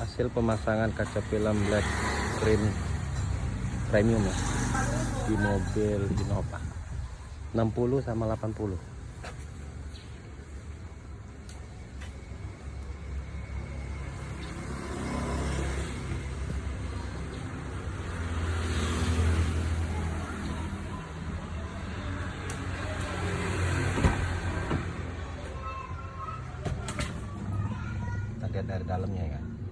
hasil pemasangan kaca film black rim premium ya di mobil Innova 60 sama 80. Kita lihat dari dalamnya ya.